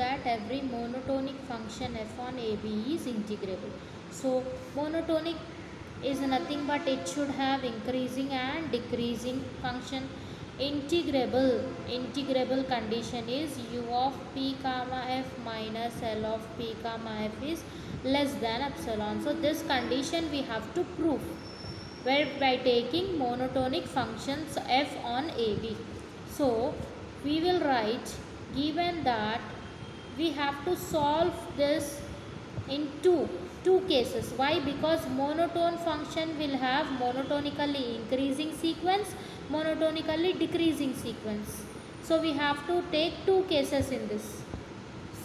that every monotonic function f on AB is integrable. So monotonic is nothing but it should have increasing and decreasing function. Integrable condition is u of p comma f minus L of p comma f is less than epsilon. So this condition we have to prove where by taking monotonic functions f on AB. So we will write, given that we have to solve this in two cases. Why? Because monotone function will have monotonically increasing sequence, monotonically decreasing sequence. So we have to take two cases in this.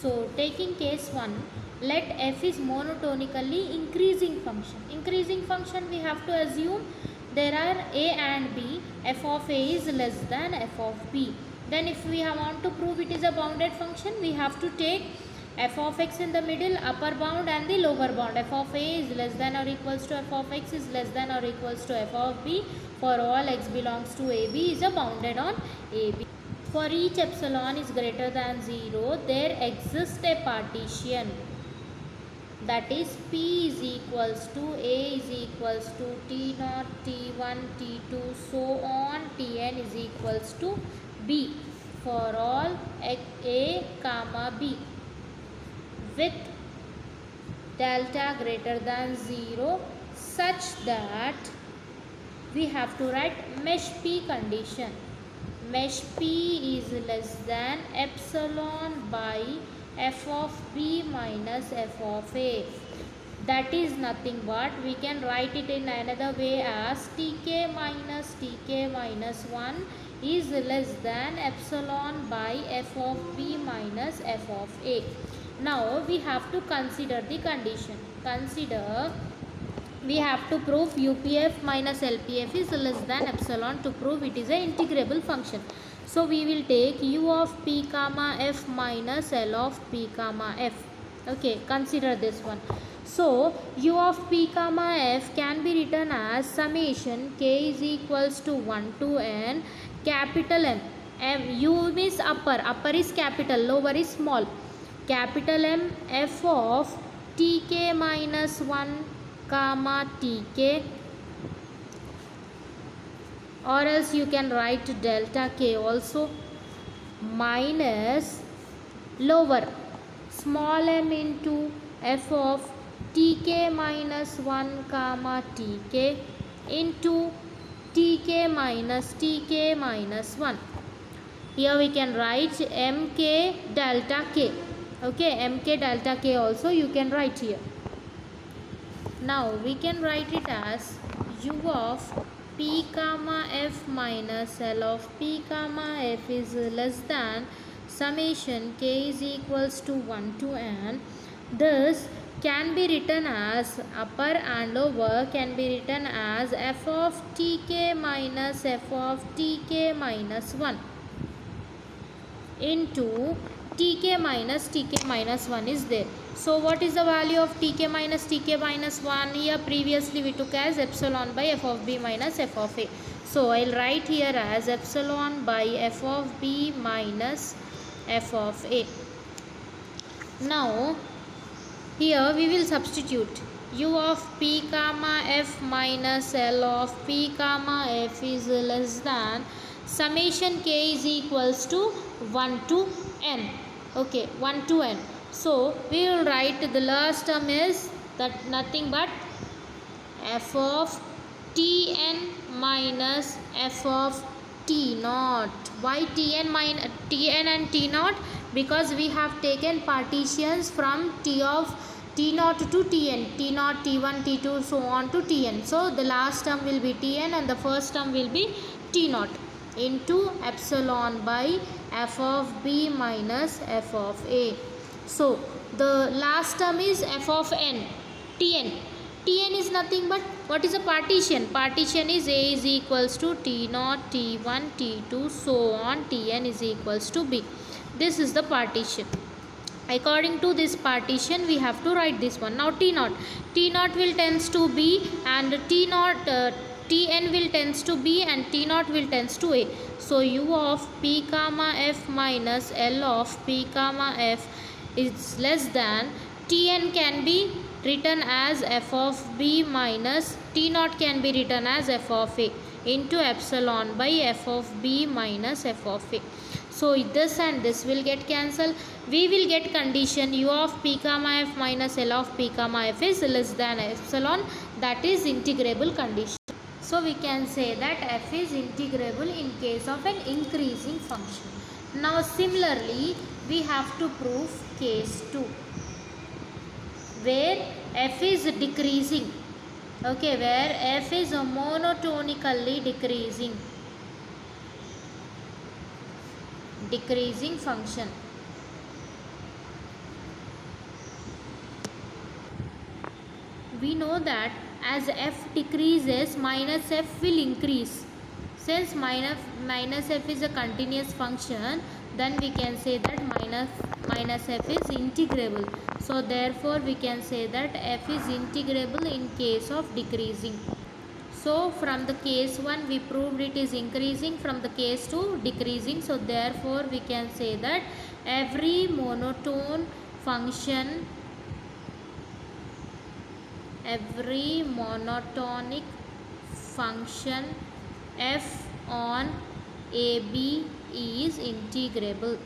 So taking case 1, let f is monotonically increasing function. Increasing function we have to assume there are a and b, f of a is less than f of b. Then if we want to prove it is a bounded function, we have to take f of x in the middle, upper bound and the lower bound. F of a is less than or equals to f of x is less than or equals to f of b for all x belongs to ab is a bounded on ab. For each epsilon is greater than 0, there exists a partition, that is p is equals to a is equals to t0, t1, t2, so on, tn is equals to b for all a comma b with delta greater than 0, such that we have to write mesh p condition. Mesh p is less than epsilon by f of b minus f of a. That is nothing but we can write it in another way as tk minus 1 is less than epsilon by f of b minus f of a. Now we have to consider the condition. We have to prove UPF minus LPF is less than epsilon to prove it is a integrable function. So we will take u of p comma f minus L of p comma f. Okay, consider this one. So u of p comma f can be written as summation k is equals to 1 to n capital M. U means upper is capital, lower is small. Capital M f of tk minus 1 comma tk, or else you can write delta k also, minus lower small m into f of tk minus 1 comma tk into tk minus 1. Here we can write mk delta k. Okay, mk delta k also you can write here. Now we can write it as u of p comma f minus L of p comma f is less than summation k is equals to 1 to n. This can be written as upper and lower can be written as f of tk minus f of tk minus 1 into tk minus 1 is there. So what is the value of tk minus 1? Here previously we took as epsilon by f of b minus f of a. So I'll write here as epsilon by f of b minus f of a. Now here we will substitute u of p comma f minus L of p comma f is less than summation k is equals to 1 to n. Okay, 1 to n. So we will write the last term is that nothing but f of tn minus f of t naught. Why tn and t naught? Because we have taken partitions from t naught to tn, t naught, t1, t2, so on to tn. So the last term will be tn and the first term will be t naught into epsilon by f of b minus f of a. So the last term is f of n, tn. Tn is nothing but what is a partition? Partition is a is equals to t naught, t1, t2, so on, tn is equals to b. This is the partition. According to this partition we have to write this one. Now t naught will tends to b and t naught Tn will tends to B and T naught will tends to A. So U of P comma F minus L of P comma F is less than, Tn can be written as f of B minus T naught can be written as f of A into epsilon by f of B minus f of A. So this and this will get cancelled. We will get condition U of P comma F minus L of P comma F is less than epsilon, that is integrable condition. So we can say that f is integrable in case of an increasing function. Now similarly we have to prove case 2 where f is decreasing. Okay, where f is monotonically decreasing function. We know that as f decreases, minus f will increase. Since minus f is a continuous function, then we can say that minus f is integrable. So therefore we can say that f is integrable in case of decreasing. So from the case 1 we proved it is increasing, from the case 2 decreasing. So therefore we can say that every monotonic function f on AB is integrable.